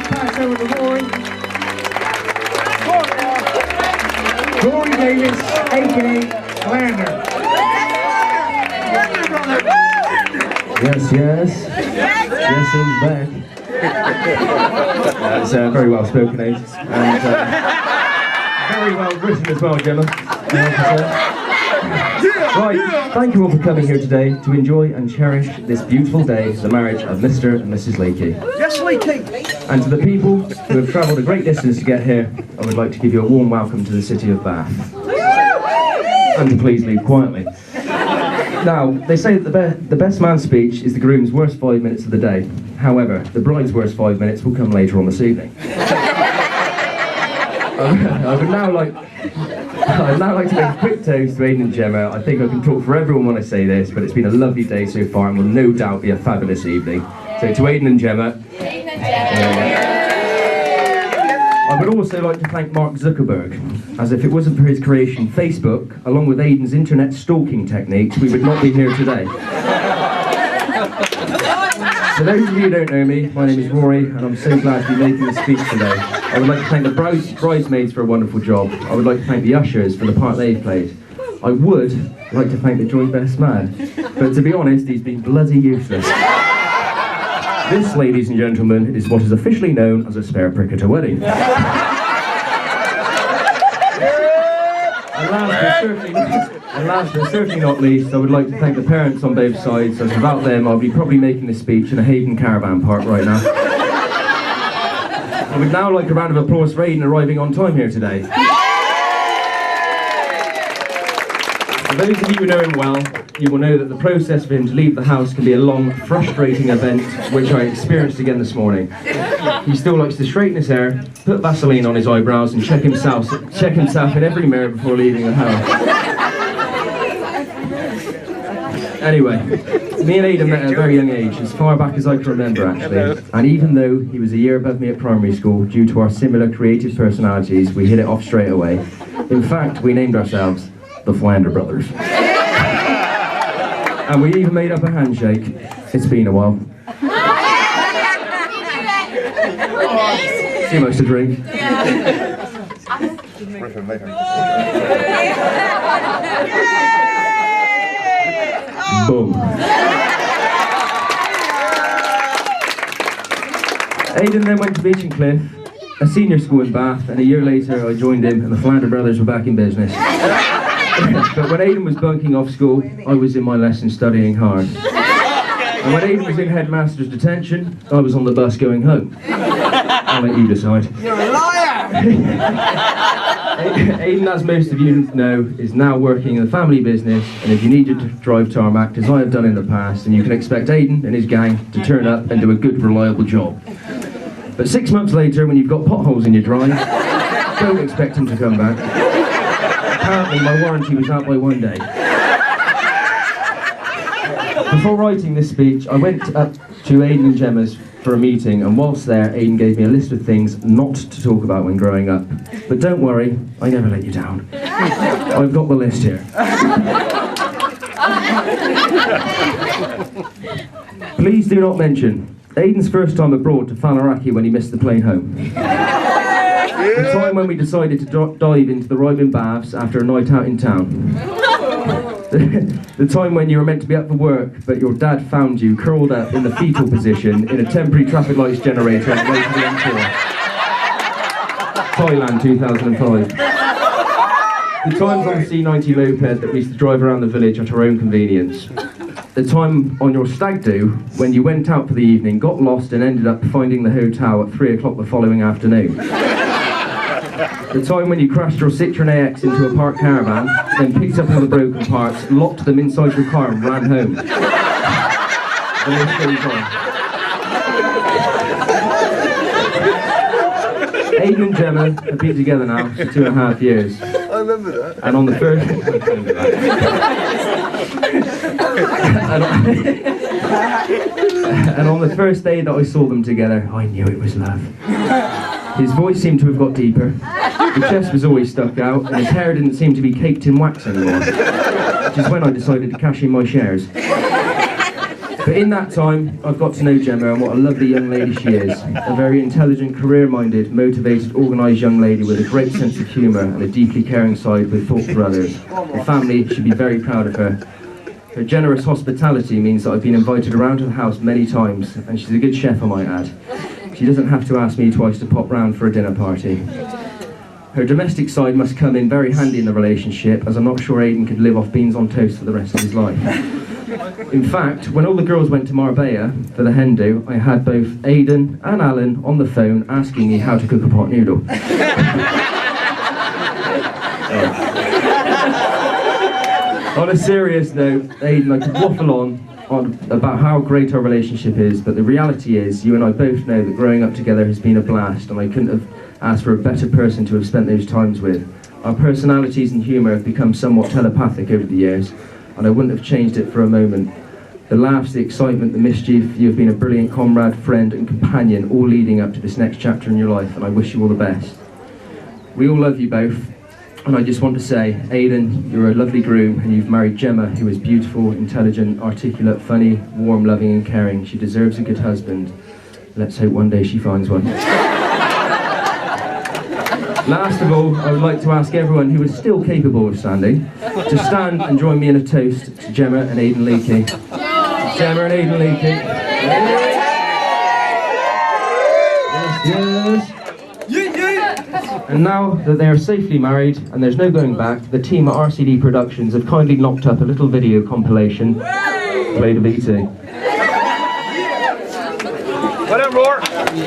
Pass over to Rory. Rory Davis, a.k.a. Lander. Yes, yes. Yes, he's back. That's very well spoken, Ace. And very well written as well, Gemma. Right, thank you all for coming here today to enjoy and cherish this beautiful day, the marriage of Mr. and Mrs. Leakey. Yes, Leakey. And to the people who have travelled a great distance to get here, I would like to give you a warm welcome to the city of Bath. And to please leave quietly. Now, they say that the best man's speech is the groom's worst 5 minutes of the day. However, the bride's worst 5 minutes will come later on this evening. I'd now like to make a quick toast to Aidan and Gemma. I think I can talk for everyone when I say this, but it's been a lovely day so far and will no doubt be a fabulous evening. So to Aidan and Gemma. I would also like to thank Mark Zuckerberg, as if it wasn't for his creation Facebook, along with Aidan's internet stalking techniques, we would not be here today. For those of you who don't know me, my name is Rory, and I'm so glad to be making this speech today. I would like to thank the bridesmaids for a wonderful job. I would like to thank the ushers for the part they've played. I would like to thank the joint best man, but to be honest, he's been bloody useless. This, ladies and gentlemen, is what is officially known as a spare prick at a wedding. And last but certainly not least, I would like to thank the parents on both sides, as without them I'll be probably making this speech in a Hayden caravan park right now. I would now like a round of applause for Aidan arriving on time here today. For those of you who know him well, you will know that the process for him to leave the house can be a long, frustrating event, which I experienced again this morning. He still likes to straighten his hair, put Vaseline on his eyebrows and check himself in every mirror before leaving the house. Anyway, me and Aidan met at a very young age, as far back as I can remember actually. And even though he was a year above me at primary school, due to our similar creative personalities, we hit it off straight away. In fact, we named ourselves the Flander Brothers. And we even made up a handshake. It's been a while. Too much to drink. Boom. Aidan then went to Beach and Cliff, a senior school in Bath, and a year later I joined him and the Flander Brothers were back in business. But when Aidan was bunking off school, I was in my lesson studying hard. And when Aidan was in headmaster's detention, I was on the bus going home. I'll let you decide. You're a liar! Aidan, as most of you know, is now working in the family business, and if you needed to drive tarmac, as I have done in the past, then you can expect Aidan and his gang to turn up and do a good, reliable job. But 6 months later, when you've got potholes in your drive, don't expect him to come back. Apparently, my warranty was out by 1 day. Before writing this speech, I went up to Aidan and Gemma's for a meeting, and whilst there, Aidan gave me a list of things not to talk about when growing up. But don't worry, I never let you down. I've got the list here. Please do not mention Aidan's first time abroad to Faliraki when he missed the plane home. The time when we decided to dive into the Ribin baths after a night out in town. The time when you were meant to be up for work, but your dad found you curled up in the fetal position in a temporary traffic lights generator on the way to the M4. Thailand 2005. The times on the C90 moped that we used to drive around the village at our own convenience. The time on your stag do when you went out for the evening, got lost and ended up finding the hotel at 3 o'clock the following afternoon. The time when you crashed your Citroen AX into a parked caravan, then picked up all the broken parts, locked them inside your car and ran home. The list goes on. Aidan and Gemma have been together now for 2.5 years. I remember that. And on the first... and on the first day that I saw them together, I knew it was love. His voice seemed to have got deeper, his chest was always stuck out, and his hair didn't seem to be caked in wax anymore, which is when I decided to cash in my shares. But in that time, I've got to know Gemma and what a lovely young lady she is. A very intelligent, career-minded, motivated, organised young lady with a great sense of humour and a deeply caring side with thought for others. The family should be very proud of her. Her generous hospitality means that I've been invited around to the house many times, and she's a good chef, I might add. She doesn't have to ask me twice to pop round for a dinner party. Her domestic side must come in very handy in the relationship, as I'm not sure Aidan could live off beans on toast for the rest of his life. In fact, when all the girls went to Marbella for the hen do, I had both Aidan and Alan on the phone asking me how to cook a pot noodle. On a serious note, Aidan, I could waffle on about how great our relationship is, but the reality is, you and I both know that growing up together has been a blast, and I couldn't have asked for a better person to have spent those times with. Our personalities and humour have become somewhat telepathic over the years, and I wouldn't have changed it for a moment. The laughs, the excitement, the mischief, you have been a brilliant comrade, friend and companion, all leading up to this next chapter in your life, and I wish you all the best. We all love you both. And I just want to say, Aidan, you're a lovely groom, and you've married Gemma, who is beautiful, intelligent, articulate, funny, warm, loving and caring. She deserves a good husband. Let's hope one day she finds one. Last of all, I would like to ask everyone who is still capable of standing to stand and join me in a toast to Gemma and Aidan Leakey. Gemma and Aidan Leakey. Yes. And now that they are safely married and there's no going back, the team at RCD Productions have kindly knocked up a little video compilation. Play the BT. Why don't roar?